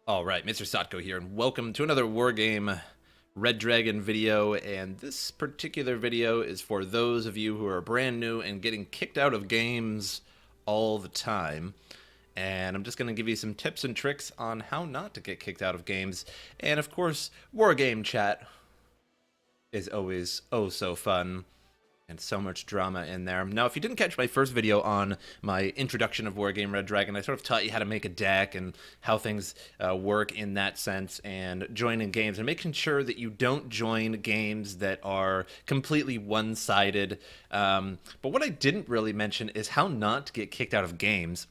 All right, MrSotko here, and welcome to another Wargame Red Dragon video. And this particular video is for those of you who are brand new and getting kicked out of games all the time. And I'm just going to give you some tips and tricks on how not to get kicked out of games. And of course, Wargame chat is always oh so fun and so much drama in there. Now, if you didn't catch my first video on my introduction of Wargame Red Dragon, I sort of taught you how to make a deck and how things work in that sense, and joining games and making sure that you don't join games that are completely one-sided. But what I didn't really mention is how not to get kicked out of games.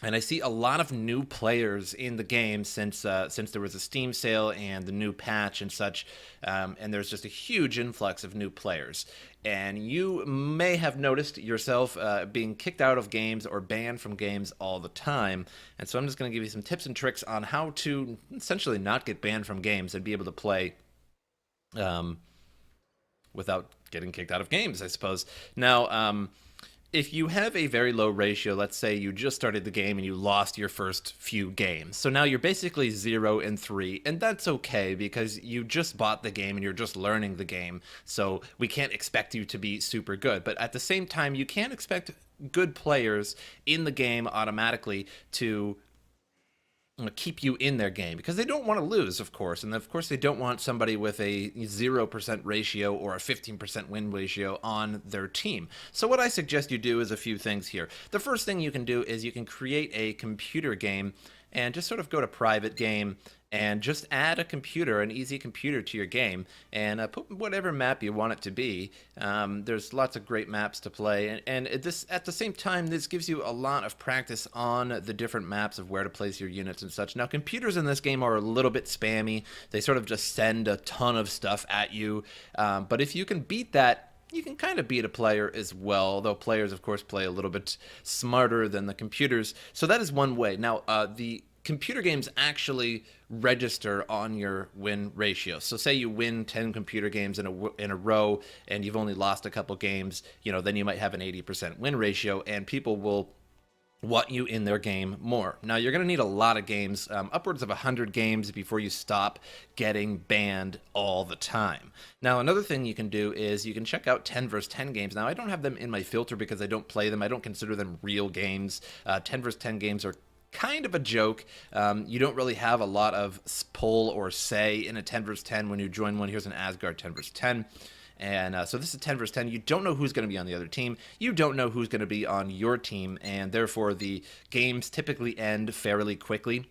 And I see a lot of new players in the game since there was a Steam sale and the new patch and such, and there's just a huge influx of new players. And you may have noticed yourself being kicked out of games or banned from games all the time. And so I'm just going to give you some tips and tricks on how to essentially not get banned from games and be able to play without getting kicked out of games, I suppose. Now, if you have a very low ratio, let's say you just started the game and you lost your first few games. So now you're basically 0-3, and that's okay because you just bought the game and you're just learning the game. So we can't expect you to be super good. But at the same time, you can't expect good players in the game automatically to keep you in their game because they don't want to lose, of course. And of course, they don't want somebody with a 0% ratio or a 15% win ratio on their team. So what I suggest you do is a few things here. The first thing you can do is you can create a computer game and just sort of go to private game and just add a computer, an easy computer to your game, and put whatever map you want it to be. There's lots of great maps to play, and this at the same time, this gives you a lot of practice on the different maps of where to place your units and such. Now, computers in this game are a little bit spammy. They sort of just send a ton of stuff at you, but if you can beat that, you can kind of beat a player as well, though players, of course, play a little bit smarter than the computers. So that is one way. Now, the computer games actually register on your win ratio. So say you win 10 computer games in a row and you've only lost a couple games, then you might have an 80% win ratio, and people will want you in their game more. Now, you're going to need a lot of games, upwards of 100 games before you stop getting banned all the time. Now, another thing you can do is you can check out 10 versus 10 games. Now, I don't have them in my filter because I don't play them. I don't consider them real games. 10 versus 10 games are kind of a joke. You don't really have a lot of pull or say in a 10 versus 10 when you join one. Here's an Asgard 10 versus 10. And so this is 10 versus 10. You don't know who's going to be on the other team. You don't know who's going to be on your team. And therefore, the games typically end fairly quickly,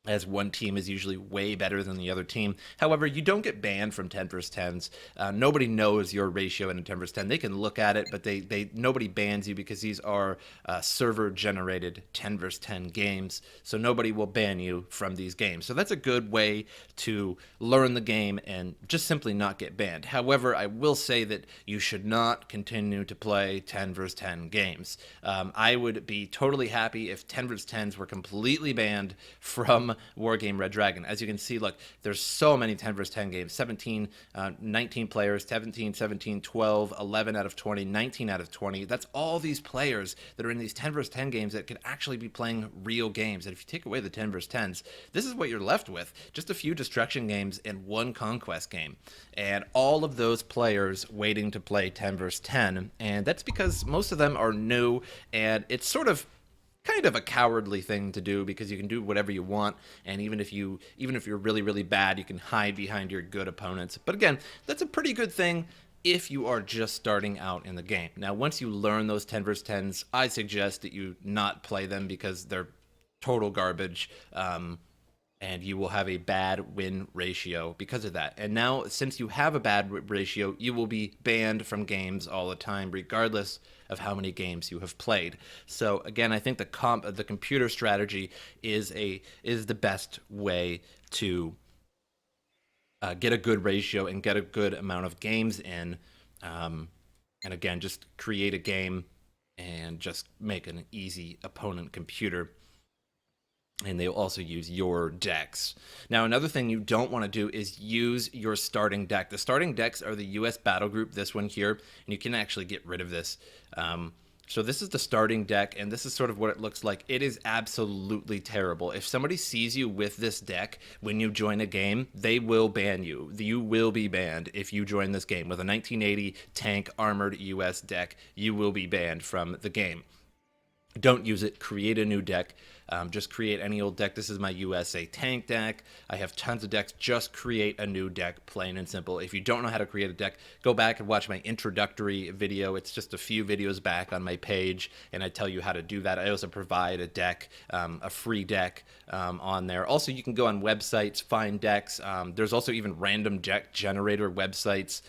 as one team is usually way better than the other team. However, you don't get banned from 10 versus 10s. Nobody knows your ratio in a 10 versus 10. They can look at it, but nobody bans you because these are server-generated 10 versus 10 games, so nobody will ban you from these games. So that's a good way to learn the game and just simply not get banned. However, I will say that you should not continue to play 10 versus 10 games. I would be totally happy if 10 versus 10s were completely banned from Wargame Red Dragon. As you can see, look, there's so many 10 versus 10 games. 17, 19 players, 17, 17, 12, 11 out of 20, 19 out of 20. That's all these players that are in these 10 versus 10 games that could actually be playing real games. And if you take away the 10 versus 10s, this is what you're left with. Just a few destruction games and one conquest game. And all of those players waiting to play 10 versus 10. And that's because most of them are new, and it's sort of kind of a cowardly thing to do because you can do whatever you want, and even if you're really bad, you can hide behind your good opponents. But again, that's a pretty good thing if you are just starting out in the game. Now, once you learn those 10 versus 10s, I suggest that you not play them because they're total garbage, and you will have a bad win ratio because of that. And now, since you have a bad ratio, you will be banned from games all the time, regardless of how many games you have played. So again, I think the computer strategy is the best way to get a good ratio and get a good amount of games in. And again, just create a game and just make an easy opponent computer. And they'll also use your decks. Now, another thing you don't want to do is use your starting deck. The starting decks are the US Battle Group, this one here, and you can actually get rid of this. So this is the starting deck, and this is sort of what it looks like. It is absolutely terrible. If somebody sees you with this deck when you join a game, they will ban you. You will be banned if you join this game. With a 1980 tank armored US deck, you will be banned from the game. Don't use it. Create a new deck. Just create any old deck. This is my USA tank deck. I have tons of decks. Just create a new deck, plain and simple. If you don't know how to create a deck, go back and watch my introductory video. It's just a few videos back on my page, and I tell you how to do that. I also provide a deck, a free deck on there. Also, you can go on websites, find decks. There's also even random deck generator websites,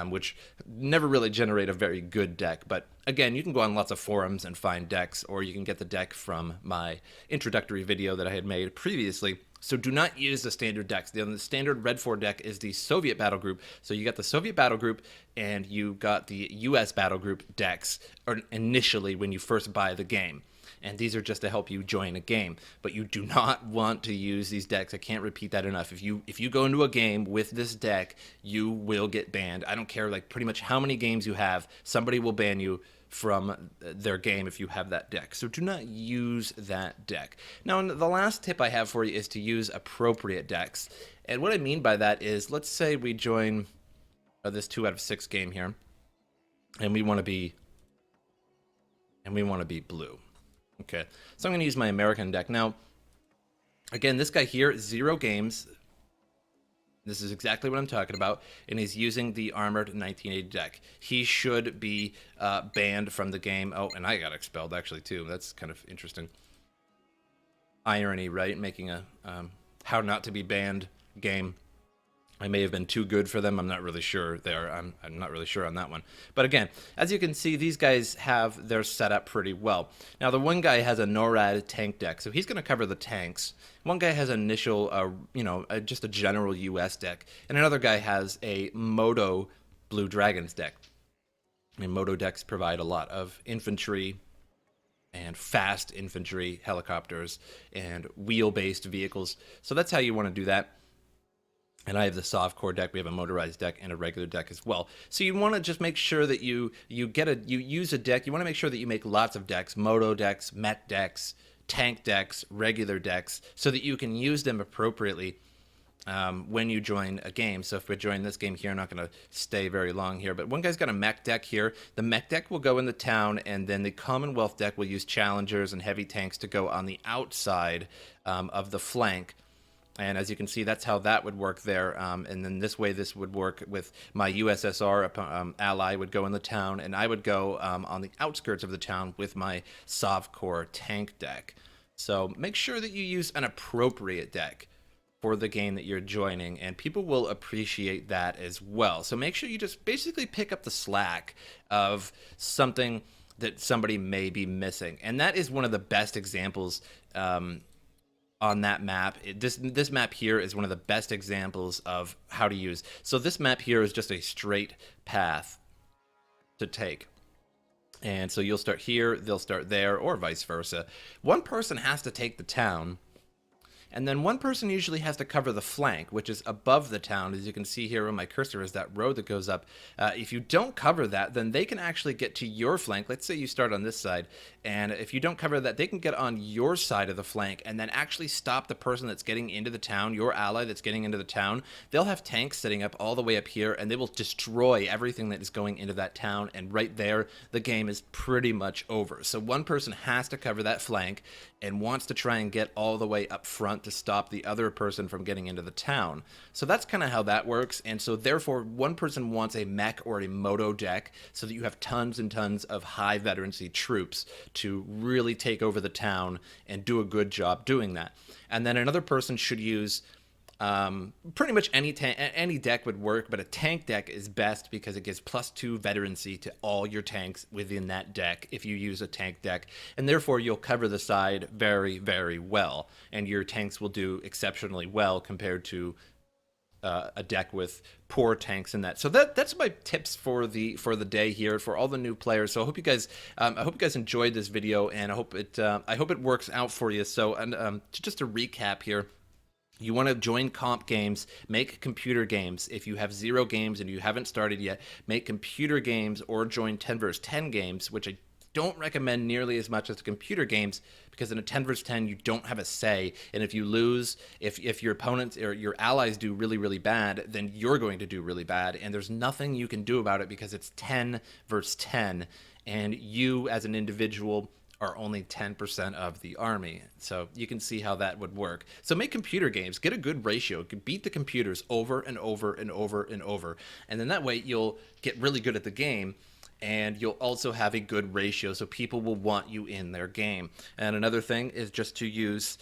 which never really generate a very good deck, but again, you can go on lots of forums and find decks, or you can get the deck from my introductory video that I had made previously. So do not use the standard decks. The standard Red 4 deck is the Soviet Battle Group. So you got the Soviet Battle Group and you got the US Battle Group decks initially when you first buy the game. And these are just to help you join a game. But you do not want to use these decks. I can't repeat that enough. If you go into a game with this deck, you will get banned. I don't care like pretty much how many games you have. Somebody will ban you from their game if you have that deck. So do not use that deck. Now, the last tip I have for you is to use appropriate decks. And what I mean by that is, let's say we join this 2 out of 6 game here, and we want to be blue. Okay, so I'm going to use my American deck. Now, again, this guy here, 0 games. This is exactly what I'm talking about, and he's using the armored 1980 deck. He should be banned from the game. Oh, and I got expelled, actually, too. That's kind of interesting. Irony, right? Making a how not to be banned game. I may have been too good for them. I'm not really sure there. I'm not really sure on that one. But again, as you can see, these guys have their setup pretty well. Now, the one guy has a NORAD tank deck, so he's going to cover the tanks. One guy has initial, just a general US deck, and another guy has a Moto Blue Dragons deck. And Moto decks provide a lot of infantry and fast infantry, helicopters, and wheel-based vehicles. So that's how you want to do that. And I have the softcore deck. We have a motorized deck and a regular deck as well. So you want to just make sure that you use a deck. You want to make sure that you make lots of decks, moto decks, met decks, tank decks, regular decks, so that you can use them appropriately when you join a game. So if we join this game here, I'm not going to stay very long here, but one guy's got a mech deck here. The mech deck will go in the town, and then the Commonwealth deck will use challengers and heavy tanks to go on the outside of the flank. And as you can see, that's how that would work there. And then this way, this would work with my USSR ally would go in the town, and I would go on the outskirts of the town with my Sovcore tank deck. So make sure that you use an appropriate deck for the game that you're joining, and people will appreciate that as well. So make sure you just basically pick up the slack of something that somebody may be missing. And that is one of the best examples on that map. This map here is one of the best examples of how to use. So this map here is just a straight path to take. And so you'll start here, they'll start there, or vice versa. One person has to take the town, and then one person usually has to cover the flank, which is above the town. As you can see here on my cursor is that road that goes up. If you don't cover that, then they can actually get to your flank. Let's say you start on this side, and if you don't cover that, they can get on your side of the flank and then actually stop the person that's getting into the town, your ally that's getting into the town. They'll have tanks sitting up all the way up here, and they will destroy everything that is going into that town, and right there, the game is pretty much over. So one person has to cover that flank and wants to try and get all the way up front to stop the other person from getting into the town. So that's kind of how that works. And so therefore, one person wants a mech or a moto deck so that you have tons and tons of high veterancy troops to really take over the town and do a good job doing that. And then another person should use pretty much any deck would work, but a tank deck is best because it gives +2 veterancy to all your tanks within that deck if you use a tank deck, and therefore you'll cover the side very, very well, and your tanks will do exceptionally well compared to a deck with poor tanks in that. So that's my tips for the day here for all the new players. So I hope you guys enjoyed this video, and I hope it works out for you. So just to recap here. You want to join comp games, make computer games. If you have 0 games and you haven't started yet, make computer games or join 10 vs 10 games, which I don't recommend nearly as much as the computer games, because in a 10 versus 10 you don't have a say, and if you lose, if your opponents or your allies do really, really bad, then you're going to do really bad, and there's nothing you can do about it because it's 10 versus 10, and you as an individual are only 10% of the army. So you can see how that would work. So make computer games, get a good ratio, beat the computers over and over and over and over, and then that way you'll get really good at the game, and you'll also have a good ratio, so people will want you in their game. And another thing is just to use,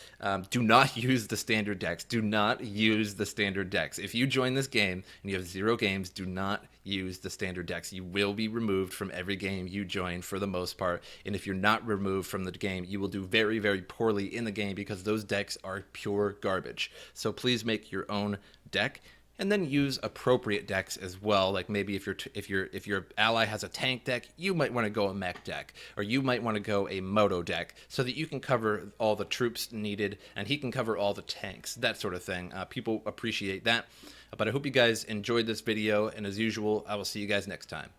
do not use the standard decks. Do not use the standard decks. If you join this game and you have 0 games, do not use the standard decks. You will be removed from every game you join for the most part, and if you're not removed from the game, you will do very, very poorly in the game because those decks are pure garbage. So please make your own deck, and then use appropriate decks as well. Like maybe if your ally has a tank deck, you might want to go a mech deck, or you might want to go a moto deck, so that you can cover all the troops needed and he can cover all the tanks, that sort of thing. People appreciate that. But I hope you guys enjoyed this video, and as usual, I will see you guys next time.